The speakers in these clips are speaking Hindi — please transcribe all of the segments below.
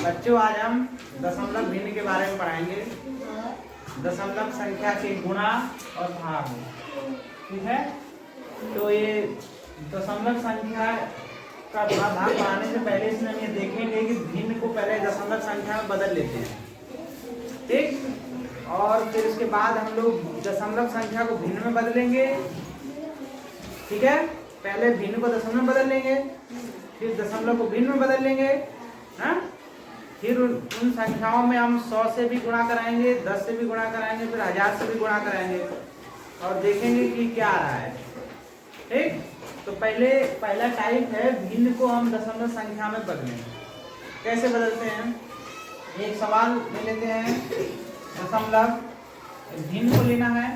बच्चों आज हम दशमलव भिन्न के बारे में पढ़ाएंगे। दशमलव संख्या के गुणा और भाग, ठीक है। तो ये दशमलव संख्या का भाग बनाने से पहले इसमें हम ये देखेंगे कि भिन्न को पहले दशमलव संख्या में बदल लेते हैं, ठीक। और फिर उसके बाद हम लोग दशमलव संख्या को भिन्न में बदलेंगे, ठीक है। पहले भिन्न को दशमलव में बदल लेंगे, फिर दशमलव को भिन्न में बदल लेंगे, हाँ। फिर उन संख्याओं में हम 100 से भी गुणा कराएंगे, 10 से भी गुणा कराएंगे, फिर 1000 से भी गुणा कराएंगे और देखेंगे कि क्या आ रहा है, ठीक। तो पहला टाइप है भिन्न को हम दशमलव संख्या में बदलें। कैसे बदलते हैं? एक सवाल ले लेते हैं, दशमलव भिन्न को लेना है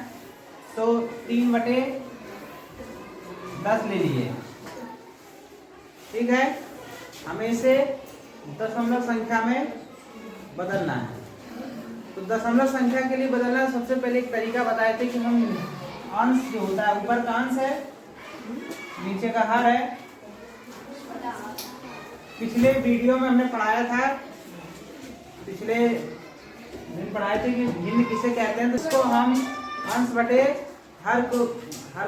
तो 3/10 ले लीजिए, ठीक है। हमें इसे दशमलव संख्या में बदलना है। तो दशमलव संख्या के लिए बदलना सबसे पहले एक तरीका बताए थे कि हम अंश जो होता है, ऊपर का अंश है, नीचे का हर है। पिछले वीडियो में हमने पढ़ाया था, पिछले दिन पढ़ाए थे कि भिन्न किसे कहते हैं। तो इसको हम अंश बटे हर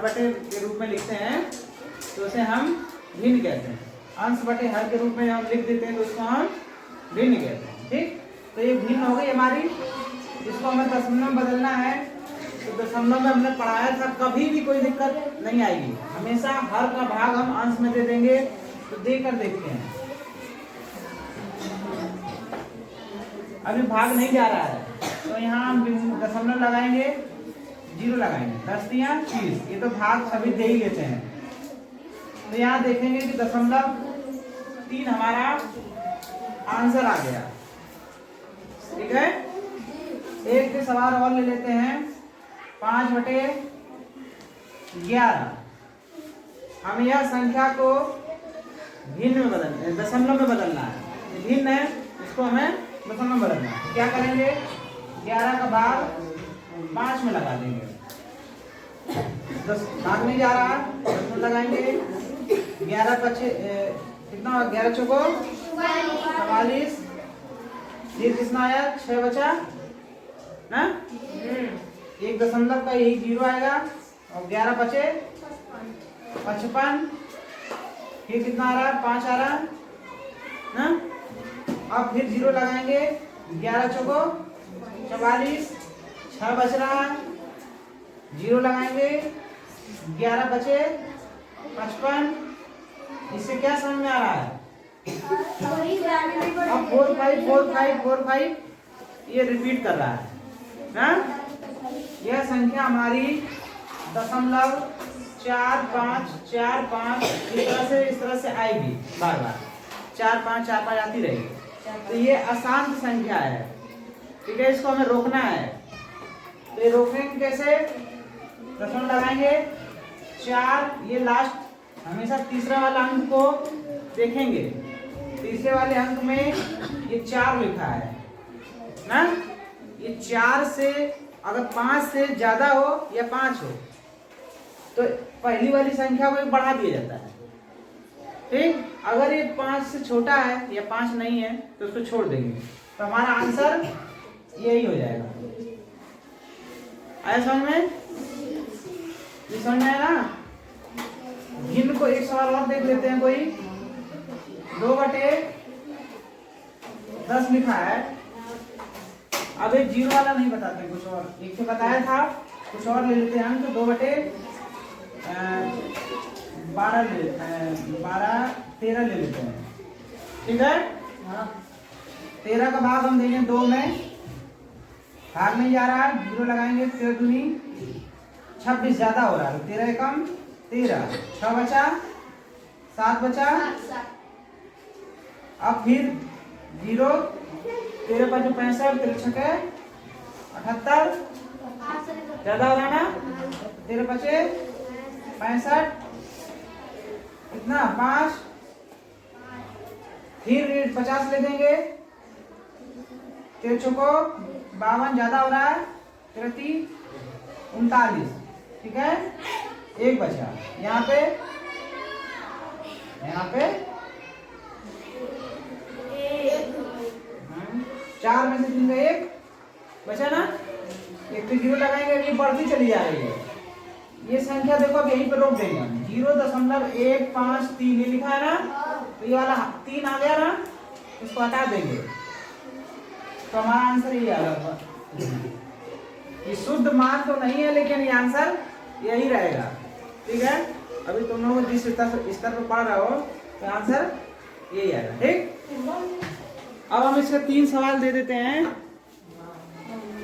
बटे के रूप में लिखते हैं, तो उसे हम भिन्न कहते हैं। अंश बटे हर के रूप में हम लिख देते हैं तो उसको हम भिन्न कहते हैं, ठीक। तो ये भिन्न हो गई हमारी। इसको हमें दशमलव में बदलना है। तो दशमलव में हमने पढ़ाया था, कभी भी कोई दिक्कत नहीं आएगी, हमेशा हर का भाग हम अंश में दे देंगे। तो देकर देखते हैं, अभी भाग नहीं जा रहा है तो यहाँ हम दशमलव लगाएंगे, 0 लगाएंगे, 10 तिया 30, ये तो भाग सभी दे ही लेते हैं। तो यहाँ देखेंगे कि 0.3 हमारा आंसर आ गया, ठीक है। एक के सवाल और ले लेते हैं, 5/11। हम यह संख्या को भिन्न में दशमलव में बदलना है। भिन्न है, इसको हमें दशमलव में बदलना है। क्या करेंगे? 11 का भाग 5 में लगा देंगे। 10 भाग नहीं जा रहा, 10 में लगाएंगे। 11 पचे कितना? 11 चौको 44। फिर कितना आया? 6 बचा ना। एक दशमलव का यही 0 आएगा और 11 बचे 55। फिर कितना आ रहा है? 5 आ रहा ना। अब फिर 0 लगाएंगे, 11 चौको 44, 6 बच रहा, 0 लगाएंगे, 11 बचे 55। इससे क्या समझ में आ रहा है? अब 4 5 4 5 4 5 ये रिपीट कर रहा है ना। यह संख्या हमारी 0.4545 इस तरह से आएगी, बार बार 4 5 4 5 आती रहेगी। तो ये अशांत संख्या है, ठीक है। इसको हमें रोकना है। तो ये रोकेंगे कैसे? दशमलव लगाएंगे, 4, ये लास्ट हमेशा तीसरा वाला अंक को देखेंगे। तीसरे वाले अंक में ये 4 लिखा है ना। ये 4 से अगर 5 से ज्यादा हो या 5 हो तो पहली वाली संख्या को बढ़ा दिया जाता है, ठीक। अगर ये 5 से छोटा है या 5 नहीं है तो उसको छोड़ देंगे। तो हमारा आंसर यही हो जाएगा। आया समझ में? ये समझ में आया ना। भिन्न को एक सवाल और देख लेते हैं। कोई 2/10 लिखा है। अब एक 0 वाला नहीं बताते, कुछ और एक से बताया था, कुछ और ले लेते हैं हम। तो 2/12 ले लेते हैं, 13 ले लेते हैं, ठीक है। 13 का भाग हम देंगे 2 में, भाग नहीं जा रहा, 0 लगाएंगे। 13 दूनी 26 ज्यादा हो रहा है, 13 कम 13, 6 बचा, 7 बचा। अब फिर 0, 13 5 65, 13 छके 78, ज्यादा हो रहा ना। 13 बचे 65, कितना? 5। फिर 50 ले देंगे, 13 चौको 52, ज्यादा हो रहा है, 33 39, ठीक है। 1 बचा। यहाँ पे 4 में से 3 का 1 बचा ना, एक पे 0 लगाएंगे, ये बढ़ती चली जा रही है। ये संख्या देखो अब यहीं पे रोक देंगे हम, 0.153 ये लिखा है ना, तो ये वाला 3 आ गया ना, इसको हटा देंगे तो हमारा आंसर ये आएगा। ये शुद्ध मान तो नहीं है लेकिन ये आंसर यही रहेगा। ठीक है, अभी तुम लोग जिस स्तर पर पढ़ रहे हो तो आंसर यही आएगा। ठीक, अब हम इसके 3 सवाल दे देते हैं,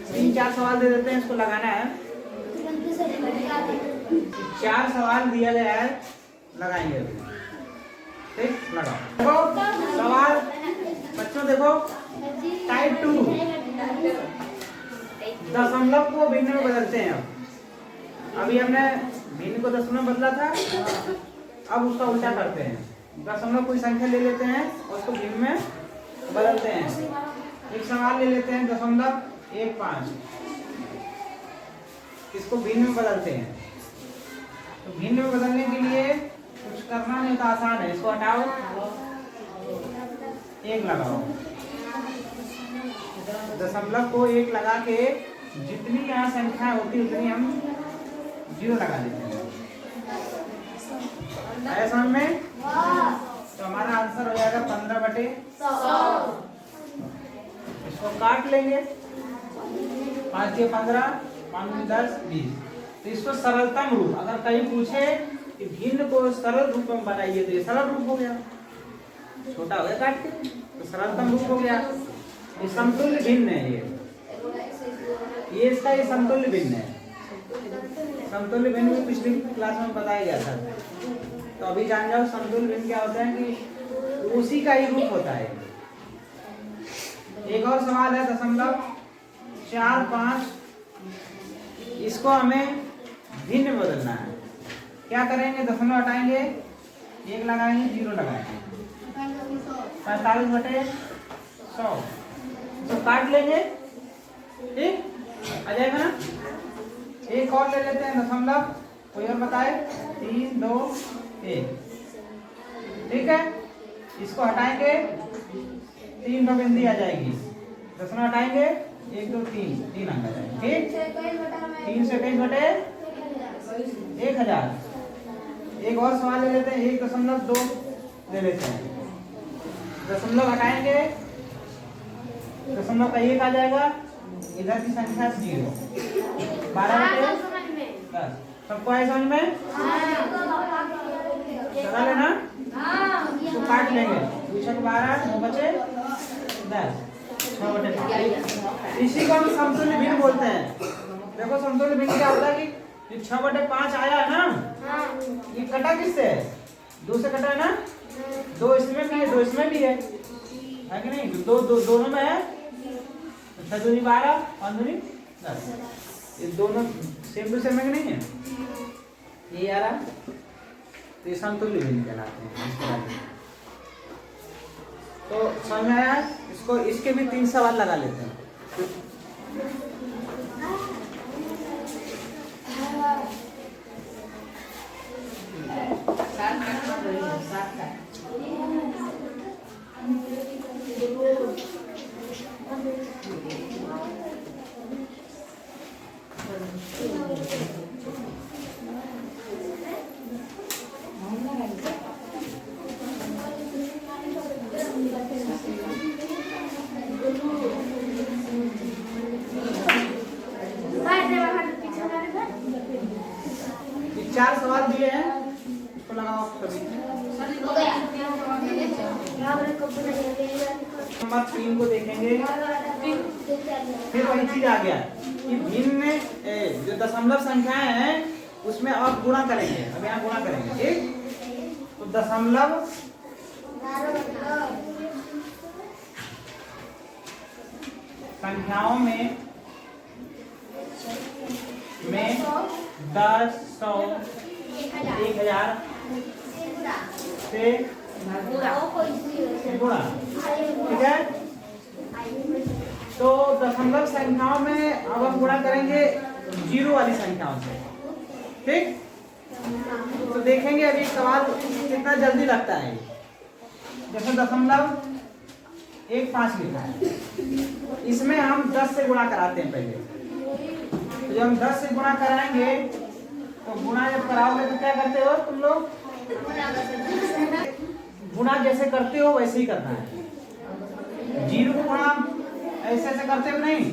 3-4 सवाल दे देते हैं, इसको लगाना है। 4 सवाल दिया गया है, लगाएंगे अभी। ठीक, लगाओ। देखो सवाल बच्चों, देखो टाइप 2 दशमलव को भिन्न में बदलते हैं। अभी हमने भिन्न को दशमलव में बदला था, अब उसका उल्टा करते हैं। दशमलव कोई संख्या ले लेते हैं और उसको भिन्न में बदलते हैं। एक सवाल ले लेते हैं 0.15, इसको भिन्न में बदलते हैं। तो भिन्न में बदलने के लिए कुछ करना नहीं, तो आसान है। इसको हटाओ, 1 लगाओ, दशमलव को 1 लगा के जितनी यहाँ संख्या होती उतनी हम 0 लगा देते हैं। आया समझ में? तो हमारा आंसर हो जाएगा 15/100। इसको काट लेंगे, 5 के 15, 5 में 10, 20। तो इसको सरलतम रूप, अगर कहीं पूछे कि भिन्न को सरल रूप में बनाइए तो ये सरल रूप हो गया, छोटा हो गया काट के, तो सरलतम रूप हो गया। ये समतुल्य भिन्न है, ये इसका ये समतुल्य भिन्न है। समतुल्य भिन्न में पिछली क्लास में बताया गया था, तो अभी जान जाओ समतुल्य भिन्न क्या होता है कि उसी का ही रूप होता है। एक और सवाल है 0.45, इसको हमें भिन्न में बदलना है। क्या करेंगे, दशमलव हटाएंगे, 1 लगाएंगे, 0 लगाएंगे, 45/100, तो काट लेंगे। ठीक, आ जाएगा ना। एक और ले लेते हैं दशमलव, कोई और बताए, 3, 2, 1। ठीक है, इसको हटाएंगे, 3 पाबंदी आ जाएगी, दशमलव हटाएंगे, 1, 2, 3 अंक आ जाएंगे। ठीक, 3 से 23/1000। एक और सवाल ले लेते हैं, 1.2 ले लेते हैं, दशमलव हटाएंगे, दशमलव का 1 आ जाएगा, इधर की संख्या 0, 12/10। सबको आए समझ में? लगा लेना, तो काट लेंगे, 2×12, 9 बचे 10, 6/5। इसी को हम समतुल्य भिन्न बोलते हैं। देखो समतुल्य भिन्न क्या होता है कि 6/5 आया है ना, ये कटा किससे है? 2 से कटा है ना, 2 इसमें भी है, 2 इसमें भी है कि नहीं? दोनों में है, 6 दूनी 12, 5 दूनी 10, ये दोनों सेम टू सेम है कि नहीं है? ये आ रहा, तो ये समतुल्य भिन्न कहलाते हैं। तो समझ में आया? इसको, इसके भी 3 सवाल लगा लेते हैं। चार सवाल दिए हैं, इसको लगाओ सभी। नंबर 3 को देखेंगे, फिर वही चीज आ गया कि भिन्न जो दशमलव संख्याएं हैं उसमें अब गुणा करेंगे। अब यहाँ गुणा करेंगे, ठीक? तो दशमलव संख्याओं में 10, 100, 1000 से गुणा, ठीक है? तो दशमलव संख्याओं में अब हम गुणा करेंगे 0 वाली संख्याओं से, ठीक? तो देखेंगे अभी सवाल कितना जल्दी लगता है। जैसे दशमलव एक 5 लिखा है, इसमें हम 10 से गुणा कराते हैं पहले। तो जब हम 10 से गुणा कराएंगे तो गुणा जब कराओगे तो क्या करते हो तुम लोग, गुणा जैसे करते हो वैसे ही करना है। 0 को गुणा ऐसे ऐसे करते हो नहीं,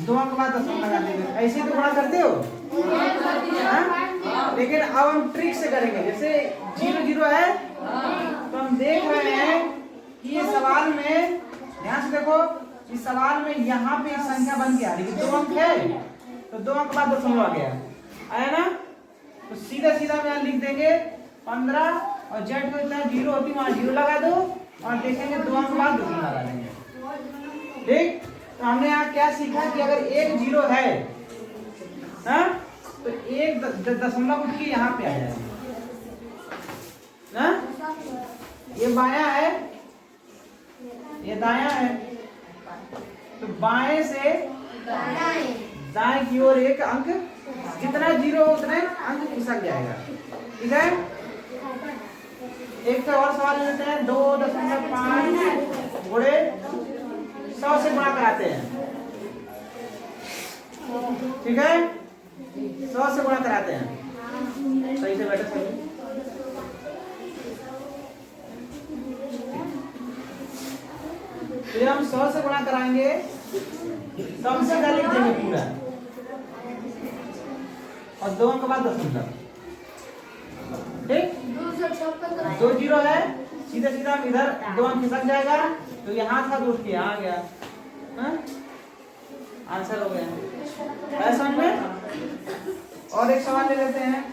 दो अंक बाद 10 लगा देंगे, ऐसे तो गुणा करते हो। लेकिन अब हम ट्रिक से करेंगे, जैसे 0 0 है तो हम देख रहे हैं कि ये सवाल में ध्यान से देखो, इस सवाल में यहाँ पे संख्या बन गया, लेकिन 2 अंक है तो 2 अंक बाद दशमलव आ गया, आया ना। तो सीधा सीधा हम यहाँ लिख देंगे 15 और जेड को इतना 0 होती वहां 0 लगा दो और देखेंगे 2 अंक बाद दशमलव लगा देंगे। ठीक, तो हमने यहाँ क्या सीखा कि अगर एक 0 है ना तो एक दशमलव उठ के यहाँ पे आ जाएगा ना। ये बायां है, ये दायां है, तो बाएं से दाएं की ओर एक अंक, जितना 0 हो उतने अंक खिसक जाएगा। ठीक है, एक तो और सवाल लेते हैं, 2.5 गुणे 100 से गुणा कराते हैं। ठीक है, 100 से गुणा कराते हैं। सही से बैठे सही। तो हम 100 से गुणा कराएंगे तो हम सीधा लिख देंगे पूरा और 2 अंक बाद दशमलव। ठीक, 2 0 है, सीधा सीधा हम इधर 2 अंक खिसक जाएगा, तो यहाँ था तो उसके यहाँ आ गया। आंसर हो गया। ऐसा में और एक सवाल ले लेते हैं,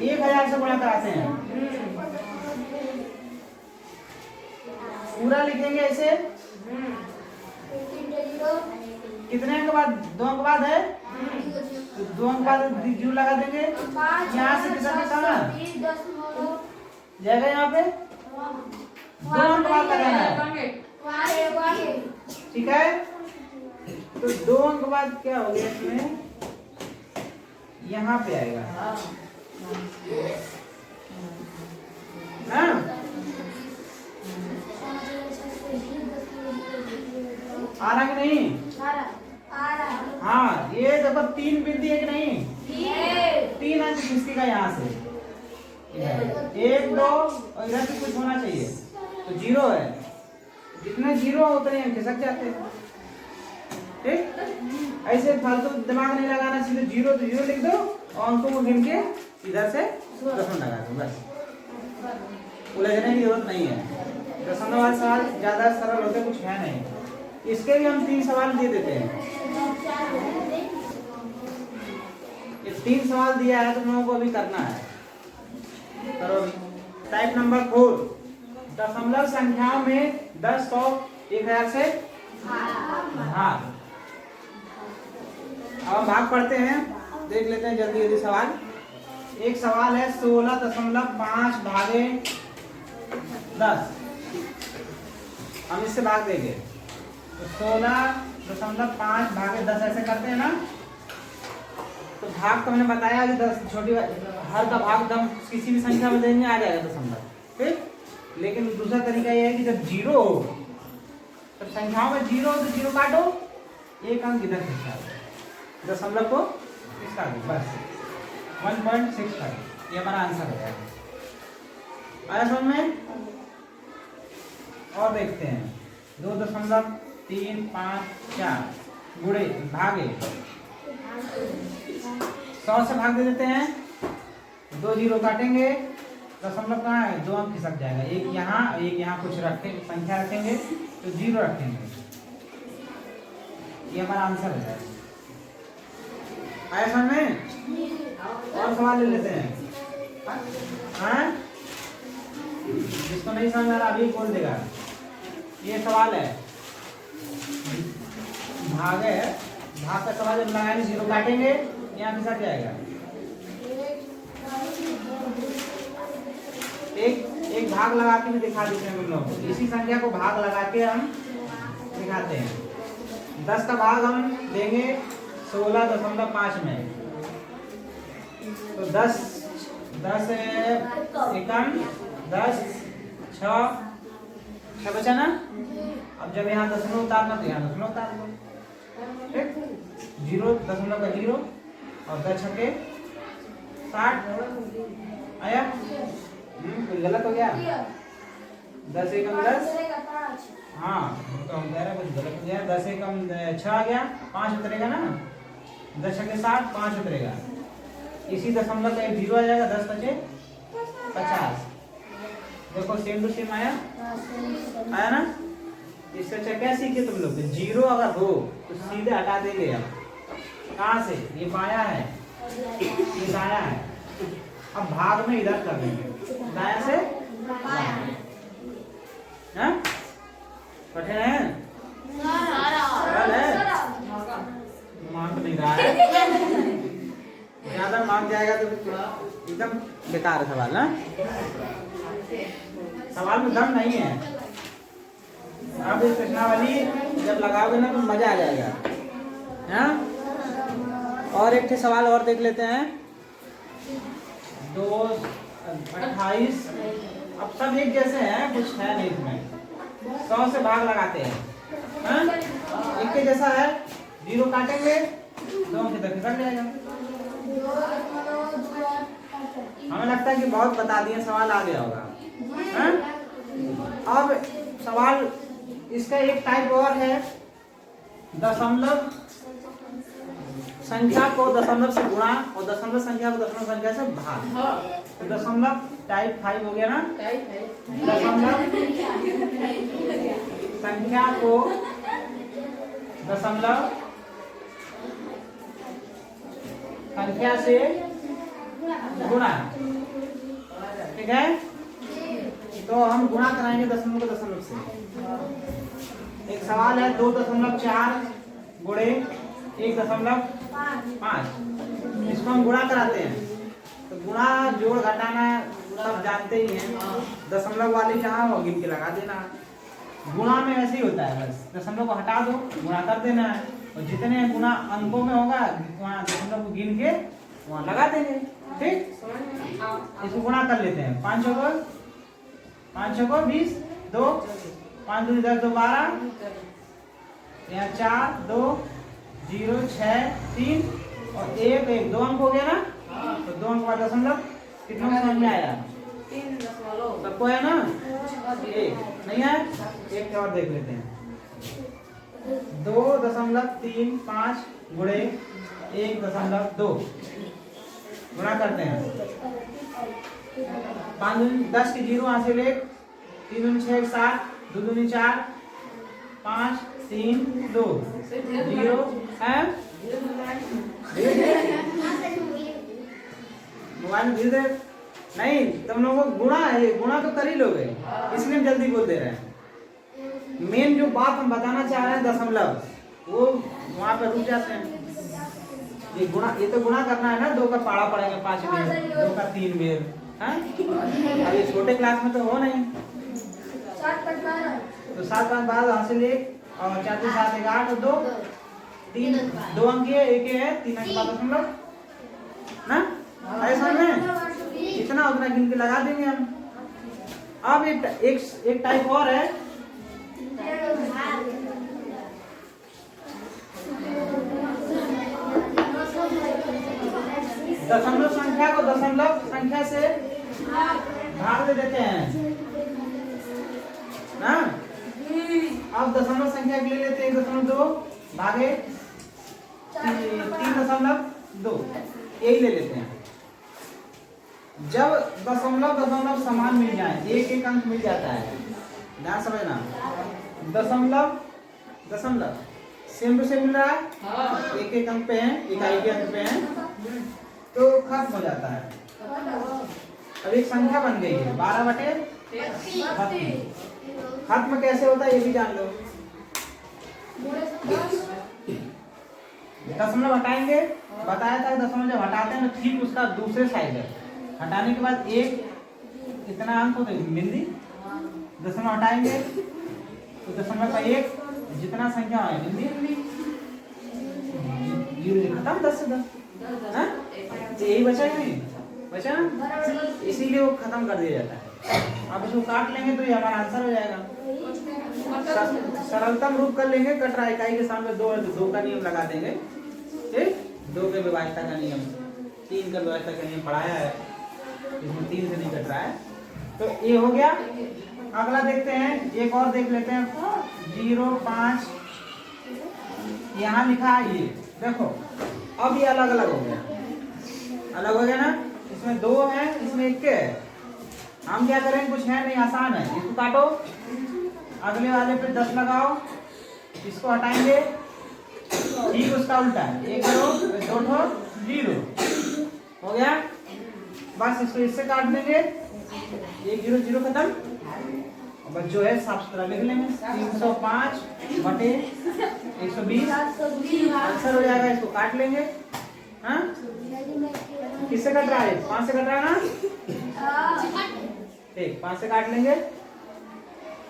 1000 से गुणा कराते हैं, पूरा लिखेंगे ऐसे। कितने अंक बाद, 2 अंक बाद है तो 2 अंक बाद 0 लगा देंगे, यहाँ से कितना जाएगा, यहाँ पे 2 अंक बाद लगाना है। ठीक है, तो 2 अंक बाद क्या हो गया इसमें, यहाँ पे आएगा आ रहा कि नहीं? हाँ, ये देखो 3 बिंदी है कि नहीं, 3 अंक खिसकेगा यहाँ से, 1 2 और इधर से कुछ होना चाहिए, तो 0 है, जितने 0 उतने अंक खिसक जाते हैं। ठीक, ऐसे फालतू दिमाग नहीं लगाना, सीधे 0 तो 0 लिख दो और अंकों को गिन के इधर से दशमलव लगा दो, बस। उलझने की जरूरत नहीं है, दशमलव वाले सवाल ज्यादा सरल होते, कुछ है नहीं। इसके भी हम 3 सवाल दे देते हैं, ये 3 सवाल दिया है, तुम लोगों को भी करना है, करो भी। टाइप नंबर 4, दशमलव संख्याओं में 10 100 1000 से भाग। अब हम भाग पढ़ते हैं, देख लेते हैं जल्दी जल्दी सवाल। एक सवाल है 16.5 भागे 10, हम इससे भाग देंगे, तो 16.5 भागे 10 ऐसे करते हैं ना। तो भाग तो मैंने बताया कि 10 छोटी हर का भाग दम किसी भी संख्या में देंगे आ जाएगा दशमलव। ठीक, लेकिन दूसरा तरीका यह है कि जब 0 हो, तो संख्याओं में 0 हो तो 0 काटो, एक अंक इधर खिसका दो, दशमलव को खिसका दो, बस 1.65, ये हमारा आंसर हो जाएगा। आया समझ में? और देखते हैं 2.354 गुणे भागे 100 से भाग दे देते हैं, 2 0 काटेंगे, दशमलव कहाँ है, 2 अंक खिसक जाएगा, एक यहाँ और एक यहाँ कुछ रखेंगे, संख्या रखेंगे तो 0 रखेंगे, ये हमारा आंसर हो जाएगा। आया समझ में? और सवाल ले लेते हैं। हाँ, जिसको नहीं समझ आ रहा अभी बोल देगा। ये सवाल है, भाग है, भाग का सवाल जब लगाएंगे 0 काटेंगे, यहाँ के साथ जाएगा, एक भाग लगा के भी दिखा देते हैं हम लोग। इसी संख्या को भाग लगा के हम सिखाते हैं। 10 का भाग हम देंगे 16.5 में। तो 10 एकम 10 6 बचा ना। अब जब यहाँ दशमलव उतारना तो यहाँ दशमलव उतार दो, ठीक। 0.0 और 10 छक्के 60 आया। कुछ गलत हो गया? 10 एकम 10, हाँ तो हम कह रहे हैं कुछ गलत हो गया। 10 एकम 6 आ गया, 5 उतरेगा ना। 10 छक्के 60, 5 उतरेगा। इसी दशमलव का एक 0 आ जाएगा, 10 बचे 50। देखो सेम टू सेम आया ना। इसका अच्छा क्या सीखे तुम लोग? 0 अगर हो तो सीधे हटा देंगे। अब कहाँ से? ये बाया है, ये दाया है। अब भाग में इधर कर देंगे, दाया से बाया। कठिन है? सरल है? मार्क नहीं रहा है, ज्यादा मार्क जाएगा तो एकदम बेकार है सवाल ना। सवाल में दम नहीं है। अब इस प्रश्नावली जब लगाओगे ना तो मजा आ जाएगा। हाँ? और एक सवाल और देख लेते हैं। 2 28। अब सब एक जैसे हैं, कुछ है नहीं इसमें। 100 से भाग लगाते हैं। हाँ? एक के जैसा है, 0 काटेंगे 2 की तरफ कट जाएगा। हमें लगता है कि बहुत बता दिए, सवाल आ गया होगा। हाँ? अब सवाल इसका एक टाइप और है, दशमलव संख्या को दशमलव से गुणा और दशमलव संख्या को दशमलव संख्या से भाग। तो दशमलव टाइप 5 हो गया ना। दशमलव संख्या को दशमलव संख्या से गुणा, ठीक है। तो हम गुणा कराएंगे दशमलव को दशमलव से। एक सवाल है 2.4 गुणे 1.5। इसको हम गुणा कराते हैं। तो गुणा जोड़ घटाना सब जानते ही हैं। दशमलव वाली जहाँ हो गिन के लगा देना। गुणा में ऐसे ही होता है, बस दशमलव को हटा दो, गुणा कर देना है। और जितने गुणा अंकों में होगा वहाँ दशमलव को गिन के वहाँ लगा देंगे, ठीक। इसको गुणा कर लेते हैं। 5 को 20, 2 5 2 10 2 12, यहाँ 4 2 0 6 3 और 1 1 2 अंक हो गया ना। तो 2 अंक का दशमलव कितना समझ में आया? 3 दशमलव सबको है ना? एक नहीं है, एक और देख लेते हैं। 2.35 गुणे 1.2 गुणा करते हैं। 5 10 की 0 हासिल 1, 3 6 7, 2 2 4, 5 3 2 0 है। मोबाइल में धीरे नहीं, तुम लोगों को गुणा है, गुणा तो कर ही लोगे, इसलिए हम जल्दी बोल दे रहे हैं। मेन जो बात हम बताना चाह रहे हैं दशमलव, वो वहां पर रुक जाते हैं। ये गुणा, ये तो गुणा करना है ना। 2 का पाड़ा पड़ेगा 5 बेर, 2 का 3 बेर। अब ये छोटे क्लास में तो हो नहीं। तो 7 5 12 हासिल 1 और 4 3 7 1 8 और 2 3 2 अंक है, 1 है, 3 अंक का दशमलव ना। ऐसा में इतना उतना गिन के लगा देंगे हम। अब एक टाइप और है, दशमलव संख्या को दशमलव संख्या से भाग दे देते हैं ना। अब दशमलव संख्या ले लेते हैं 1.2 भागे 3.2, यही ले लेते हैं। जब दशमलव दशमलव समान मिल जाए, एक एक अंक मिल जाता है, ध्यान समझना। दशमलव दशमलव सेम टू सेम मिल रहा है, एक एक अंक पे है, इकाई के अंक पे है, तो खत्म हो जाता है। अब एक संख्या बन गई है 12/32। खत्म कैसे होता है ये भी जान लो। दशमलव हटाएंगे, बताया था दशमलव जब हटाते हैं तो ठीक उसका दूसरे साइड है, हटाने के बाद एक इतना अंक होता है बिंदी, दशमलव हटाएंगे तो दशमलव का 1 जितना संख्या है हिंदी हिंदी खत्म 10 से 10। हाँ? तो यही बचा ही नहीं, बचा ना, इसीलिए वो खत्म कर दिया जाता है। अब इसको काट लेंगे तो ये हमारा आंसर हो जाएगा। सरलतम रूप कर लेंगे, कटरा इकाई के सामने 2 है तो 2 का नियम लगा देंगे, ठीक, 2 के विभाज्यता का नियम, 3 का विभाज्यता का नियम पढ़ाया है, इसमें 3 से नहीं कट रहा है। तो ये हो गया। अगला देखते हैं, एक और देख लेते हैं, 0, 5 यहाँ लिखा है ये, देखो अब ये अलग अलग हो गया, अलग हो गया ना, इसमें 2 है, इसमें 1 है। हम क्या करें, कुछ है नहीं, आसान है, इसको काटो, अगले वाले पे 10 लगाओ, इसको हटाएंगे, ठीक उसका उल्टा है, 1 करो 2 ठो 0 हो गया। बस इसको इससे काट देंगे, 1 0 0 खत्म। बस जो है साफ सुथरा लिख लेंगे, 305 बटे 120 आंसर हो जाएगा। इसको काट लेंगे। हाँ, किससे कट रहा है, 5 से कट रहा है ना, ठीक, 5 से काट लेंगे।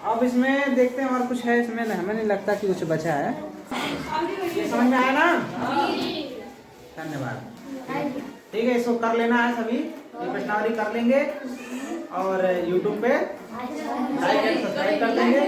अब इसमें देखते हैं और कुछ है इसमें, हमें नहीं लगता कि कुछ बचा है। ये समझ में आया ना, धन्यवाद। ठीक है, इसको कर लेना है सभी, ये प्रश्नावली कर लेंगे और YouTube पे लाइक एंड सब्सक्राइब कर देंगे।